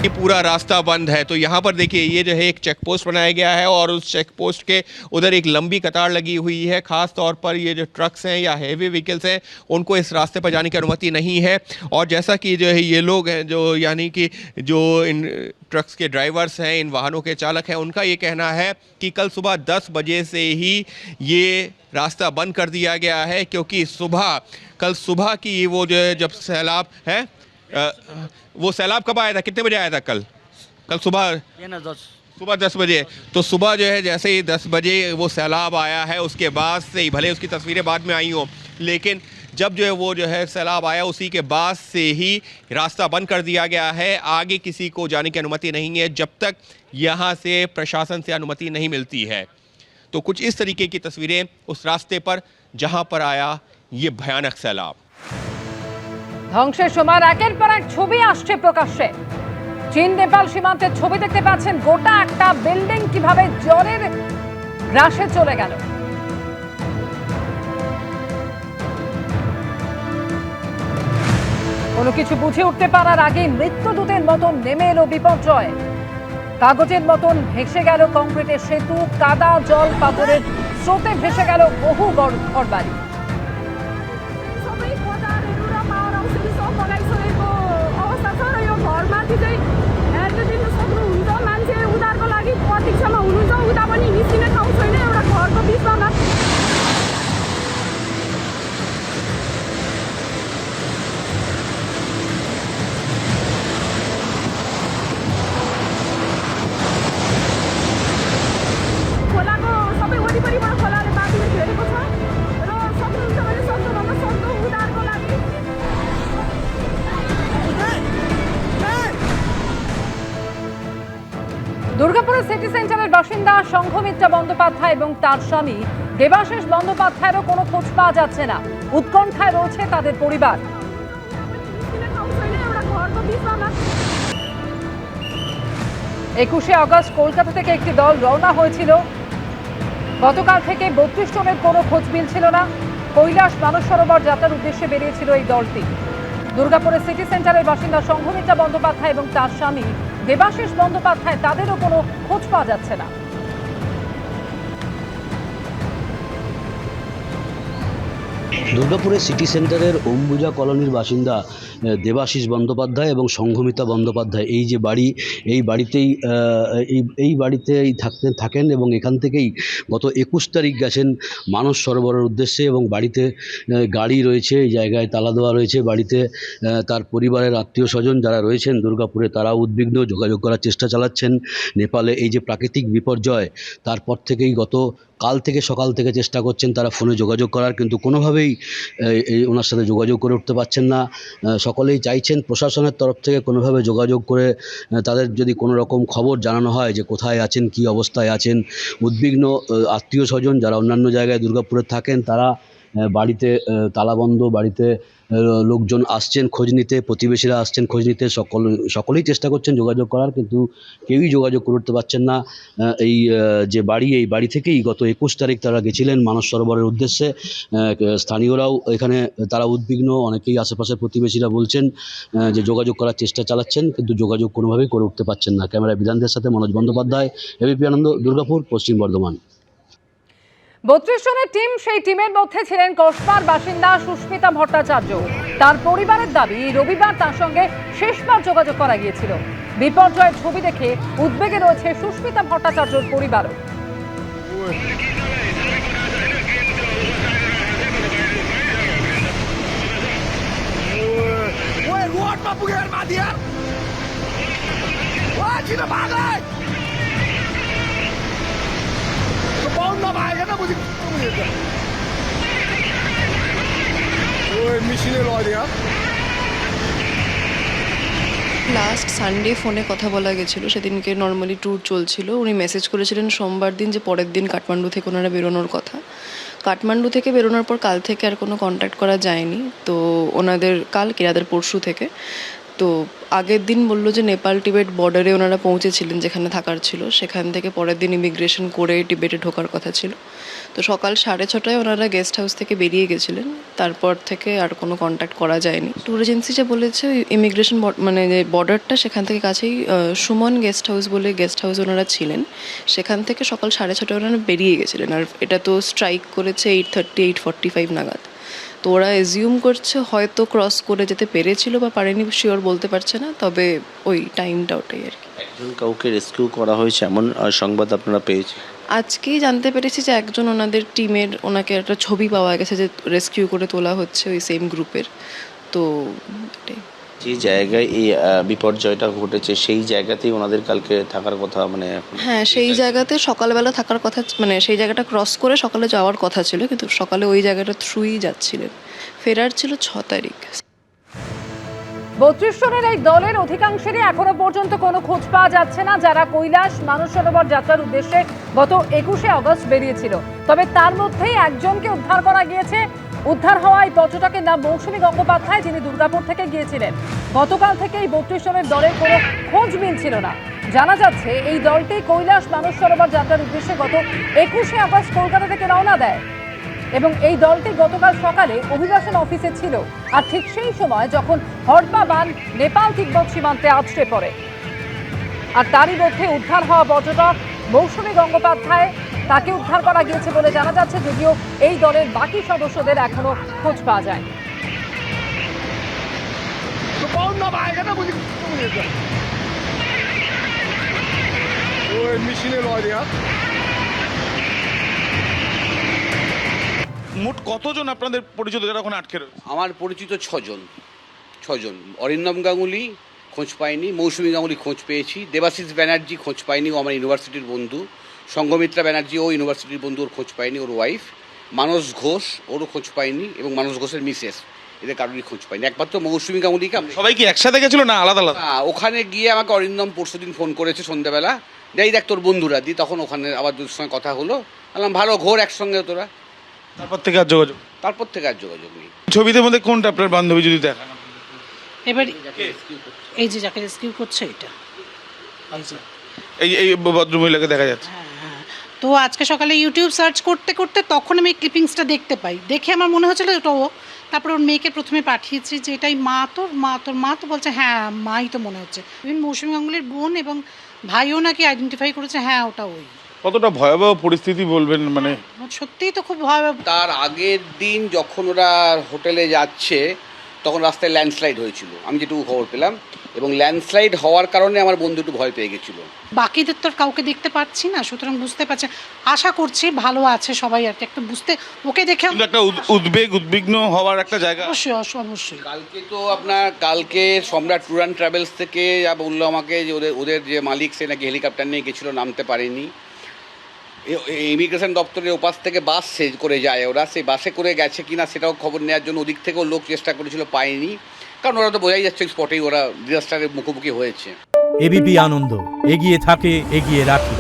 कि पूरा रास्ता बंद है। तो यहाँ पर देखिए ये जो है एक चेक पोस्ट बनाया गया है और उस चेक पोस्ट के उधर एक लंबी कतार लगी हुई है। ख़ास तौर पर ये जो ट्रक्स हैं या हैवी व्हीकल्स हैं उनको इस रास्ते पर जाने की अनुमति नहीं है। और जैसा कि जो है ये लोग हैं जो यानी कि जो इन ट्रक्स के ड्राइवर्स हैं, इन वाहनों के चालक हैं, उनका ये कहना है कि कल सुबह 10 बजे से ही ये रास्ता बंद कर दिया गया है, क्योंकि कल सुबह की वो जो है जब सैलाब है वो सैलाब कब आया था, कितने बजे आया था कल सुबह? सुबह 10 बजे। तो सुबह जो है जैसे ही 10 बजे वो सैलाब आया है उसके बाद से ही, भले उसकी तस्वीरें बाद में आई हों, लेकिन जब जो है वो जो है सैलाब आया उसी के बाद से ही रास्ता बंद कर दिया गया है। आगे किसी को जाने की अनुमति नहीं है जब तक यहाँ से प्रशासन से अनुमति नहीं मिलती है। तो कुछ इस तरीके की तस्वीरें उस रास्ते पर जहाँ पर आया ये भयानक सैलाब। ধ্বংসের সময় একের পর এক ছবি আসছে প্রকাশ্যে। চীন নেপাল সীমান্তের ছবি দেখতে পাচ্ছেন, গোটা একটা বিল্ডিং কিভাবে জলের গ্রাসে চলে গেল। কোনো কিছু বুঝে উঠতে পারার আগে মৃত্যুদূতের মতন নেমে এলো বিপর্যয়। কাগজের মতন ভেসে গেল কংক্রিটের সেতু, কাদা জল পাথরের স্রোতে ভেসে গেল বহু ঘরবাড়ি। দুর্গাপুরের সিটি সেন্টারের বাসিন্দা সংঘমিত্রা বন্দ্যোপাধ্যায় এবং তার স্বামী দেবাশিস বন্দ্যোপাধ্যায়েরও কোনো খোঁজ পাওয়া যাচ্ছে না। উৎকণ্ঠায় রয়েছে তাদের পরিবার। 21শে আগস্ট কলকাতা থেকে একটি দল রওনা হয়েছিল। গতকাল থেকে 32 জনের কোনো খোঁজ মিলছিল না। কৈলাস মানস সরোবর যাত্রার উদ্দেশ্যে বেরিয়েছিল এই দলটি। দুর্গাপুরের সিটি সেন্টারের বাসিন্দা সংঘমিত্রা বন্দ্যোপাধ্যায় এবং তার স্বামী দেবাশিস বন্দ্যোপাধ্যায়, তাদেরও কোনো খোঁজ পাওয়া যাচ্ছে না। দুর্গাপুরের সিটি সেন্টারের অম্বুজা কলোনির বাসিন্দা দেবাশিস বন্দ্যোপাধ্যায় এবং সংঘমিতা বন্দ্যোপাধ্যায়, এই যে বাড়ি, এই বাড়িতেই থাকেন এবং এখান থেকেই গত 21 তারিখ গেছেন মানস সরোবরের উদ্দেশ্যে এবং বাড়িতে গাড়ি রয়েছে, এই জায়গায় তালা দেওয়া রয়েছে। বাড়িতে তার পরিবারের আত্মীয় স্বজন যারা রয়েছেন দুর্গাপুরে তারা উদ্বিগ্ন, যোগাযোগ করার চেষ্টা চালাচ্ছেন। নেপালে এই যে প্রাকৃতিক বিপর্যয় তারপর থেকেই কাল থেকে সকাল থেকে চেষ্টা করছেন তারা ফোনে যোগাযোগ করার, কিন্তু কোনোভাবেই ওনার সাথে যোগাযোগ করে উঠতে পারছেন না। সকলেই চাইছেন প্রশাসনের তরফ থেকে কোনোভাবে যোগাযোগ করে তাদের যদি কোনো রকম খবর জানানো হয় যে কোথায় আছেন, কী অবস্থায় আছেন। উদ্বিগ্ন আত্মীয় স্বজন যারা অন্যান্য জায়গায় দুর্গাপুরে থাকেন তারা বাড়িতে তালাবন্ধ, বাড়িতে লোকজন আসছেন খোঁজ নিতে, প্রতিবেশীরা আসছেন খোঁজ নিতে, সকলেই চেষ্টা করছেন যোগাযোগ করার, কিন্তু কেউই যোগাযোগ করে উঠতে পারছেন না। এই বাড়ি থেকেই গত 21 তারিখ তারা গেছিলেন মানস সরোবরের উদ্দেশ্যে। স্থানীয়রাও এখানে তারা উদ্বিগ্ন, অনেকেই আশেপাশের প্রতিবেশীরা বলছেন যে যোগাযোগ করার চেষ্টা চালাচ্ছেন, কিন্তু যোগাযোগ কোনোভাবেই করে উঠতে পারছেন না। ক্যামেরায় বিধানদের সাথে মনোজ বন্দ্যোপাধ্যায়, এবিপি আনন্দ, দুর্গাপুর, পশ্চিম বর্ধমান। 32 জনের টিম, সেই টিমের মধ্যে ছিলেন কসবার বাসিন্দা সুস্মিতা ভট্টাচার্য। তার পরিবারের দাবি রবিবার তার সঙ্গে শেষবার যোগাযোগ করা গিয়েছিল। বিপর্যয়ের ছবি দেখে উদ্বেগে রয়েছে সুস্মিতা ভট্টাচার্যর পরিবারও। লাস্ট সানডে ফোনে কথা বলা গেছিলো, সেদিনকে নর্মালি ট্যুর চলছিল। উনি মেসেজ করেছিলেন সোমবার দিন যে পরের দিন কাঠমান্ডু থেকে ওনারা বেরোনোর কথা। কাঠমান্ডু থেকে বেরোনোর পর কাল থেকে আর কোনো কন্ট্যাক্ট করা যায়নি। তো ওনাদের কালকে রাতের পরশু থেকে তো আগের দিন বললো যে নেপাল টিবেট বর্ডারে ওনারা পৌঁছেছিলেন, যেখানে থাকার ছিল। সেখান থেকে পরের দিন ইমিগ্রেশন করে টিবেটে ঢোকার কথা ছিল। তো সকাল 6:30টায় ওনারা গেস্ট হাউস থেকে বেরিয়ে গেছিলেন। তারপর থেকে আর কোনো কন্ট্যাক্ট করা যায়নি। ট্যুর এজেন্সি যে বলেছে ইমিগ্রেশন মানে যে বর্ডারটা সেখান থেকে কাছেই সুমন গেস্ট হাউস বলে গেস্ট হাউস ওনারা ছিলেন, সেখান থেকে সকাল 6:30টায় ওনারা বেরিয়ে গেছিলেন। আর এটা তো স্ট্রাইক করেছে 8:30 8:45 নাগাদ। তো ওরা এজিউম করছে হয়তো ক্রস করে যেতে পেরেছিল বা পারেনি, শিওর বলতে পারছে না, তবে ওই টাইমটা ওটাই আর কি। একজন কাউকে রেস্কিউ করা হয়েছে এমন সংবাদ আপনারা পেয়েছেন? আজকেই জানতে পেরেছি যে একজন ওনাদের টিমের, ওনাকে একটা ছবি পাওয়া গেছে যে রেস্কিউ করে তোলা হচ্ছে ওই সেম গ্রুপের। তো এটাই। যে জায়গায় এই বিপর্যয়টা ঘটেছে সেই জায়গাতেই ওনাদের কালকে থাকার কথা, মানে হ্যাঁ, সেই জায়গাতে সকালবেলা থাকার কথা, মানে সেই জায়গাটা ক্রস করে সকালে যাওয়ার কথা ছিল, কিন্তু সকালে ওই জায়গাটা থ্রুই যাচ্ছিলেন। ফেরার ছিল 6 তারিখ। 32 জনের এই দলের অধিকাংশেরই এখনো পর্যন্ত কোনো খোঁজ পাওয়া যাচ্ছে না, যারা কৈলাস মানস সরোবর যাত্রার উদ্দেশ্যে গত 21শে আগস্ট বেরিয়েছিল। তবে তার মধ্যেই একজনকে উদ্ধার করা গিয়েছে। উদ্ধার হওয়া এই পর্যটকের নাম মৌসুমী গঙ্গোপাধ্যায়, যিনি দুর্গাপুর থেকে গিয়েছিলেন। গতকাল থেকে এই 32 জনের দলের কোনো খোঁজ মিলছিল না। জানা যাচ্ছে এই দলটি কৈলাস মানস সরোবর যাত্রার উদ্দেশ্যে গত 21শে আগস্ট কলকাতা থেকে রওনা দেয় এবং এই দলটি গতকাল সকালে অভিবাসন অফিসে ছিল। আর ঠিক সেই সময় যখন হড়পা বাঁধ নেপাল তিব্বত সীমান্তে আছড়ে পড়ে, আর তারই মধ্যে উদ্ধার হওয়া পর্যটক মৌসুমী গঙ্গোপাধ্যায়, তাকে উদ্ধার করা গিয়েছে বলে জানা যাচ্ছে, যদিও এই দলের বাকি সদস্যদের এখনো খোঁজ পাওয়া যায়। মোট কতজন আপনাদের পরিচিত যারা ওখানে আটকে রয়েছে? আমার পরিচিত ছজন। অরিন্দম গাঙ্গুলি খোঁজ পাইনি, মৌসুমী গাঙ্গুলি খোঁজ পেয়েছি, দেবাশিস ব্যানার্জি খোঁজ পাইনি, ও আমার ইউনিভার্সিটির বন্ধু, সঙ্গমিত্রা ব্যানার্জি ও ইউনিভার্সিটির বন্ধু, ওর খোঁজ পাইনি, ওর ওয়াইফ, মানস ঘোষ ওরও খোঁজ পাইনি, এবং মানস ঘোষের মিসেস, এদের কারোরই খোঁজ পাইনি। একমাত্র মৌসুমী গাঙ্গুলিকে সবাই কি একসাথে গেছিল না আলাদা আলাদা? ওখানে গিয়ে আমাকে অরিন্দম পরশুদিন ফোন করেছে সন্ধ্যাবেলা, যাই দেখ তোর বন্ধুরা দি, তখন ওখানে আবার দুটোর সঙ্গে কথা হলো, বললাম ভালো, ঘোর একসঙ্গে তোরা। তারপর থেকে আর যোগাযোগ? তারপর থেকে আর যোগাযোগ নেই। ছবিদের মধ্যে কোনটা আপনার বান্ধবী যদি দেখান? এবার এই যে যাকে রেস্কিউ করছে এটা, এই ভদ্রমহিলাকে দেখা যাচ্ছে। হ্যাঁ। তো আজকে সকালে ইউটিউব সার্চ করতে করতে তখন আমি ক্লিপিংসটা দেখতে পাই, দেখে আমার মনে হচ্ছিল ওটা ও। তারপর ওর মেয়েকে প্রথমে পাঠিয়েছি যে এটাই মা, তোর মা তো বলছে হ্যাঁ মাই তো মনে হচ্ছে। ইভেন মৌসুমী গাঙ্গুলির বোন এবং ভাইও নাকি আইডেন্টিফাই করেছে, হ্যাঁ ওটা ওই। কতটা ভয়াবহ পরিস্থিতি বলবেন, মানে সত্যিই তো খুব ভয়াবহ। তার আগের দিন যখন ওরা হোটেলে যাচ্ছে তখন রাস্তায় ল্যান্ডস্লাইড হয়েছিল, আমি যেটুকু খবর পেলাম, এবং ল্যান্ডস্লাইড হওয়ার কারণে আমার বন্ধু একটু ভয় পেয়ে গেছিলো। বাকিদের তো আর কাউকে দেখতে পাচ্ছি না, সুতরাং বুঝতে পারছি, আশা করছি ভালো আছে সবাই আর কি, একটা বুঝতে ওকে দেখে কিন্তু একটা উদ্বিগ্ন হওয়ার একটা জায়গা। অবশ্যই। কালকে সম্রাট ট্যুর অ্যান্ড ট্রাভেলস থেকে যা বললো আমাকে যে ওদের যে মালিক সে নাকি হেলিকপ্টার নিয়ে গেছিলো, নামতে পারেনি। ইমিগ্রেশন দপ্তরের ওপাশ থেকে বাস করে যায় ওরা, সেই বাসে করে গেছে কিনা সেটাও খবর নেওয়ার জন্য ওদিক থেকেও লোক চেষ্টা করেছিল, পায়নি, কারণ ওরা তো বোঝাই যাচ্ছে স্পটেই ওরা ডিজাস্টারের মুখোমুখি হয়েছে। এবিপি আনন্দ, এগিয়ে থাকে, এগিয়ে রাখে।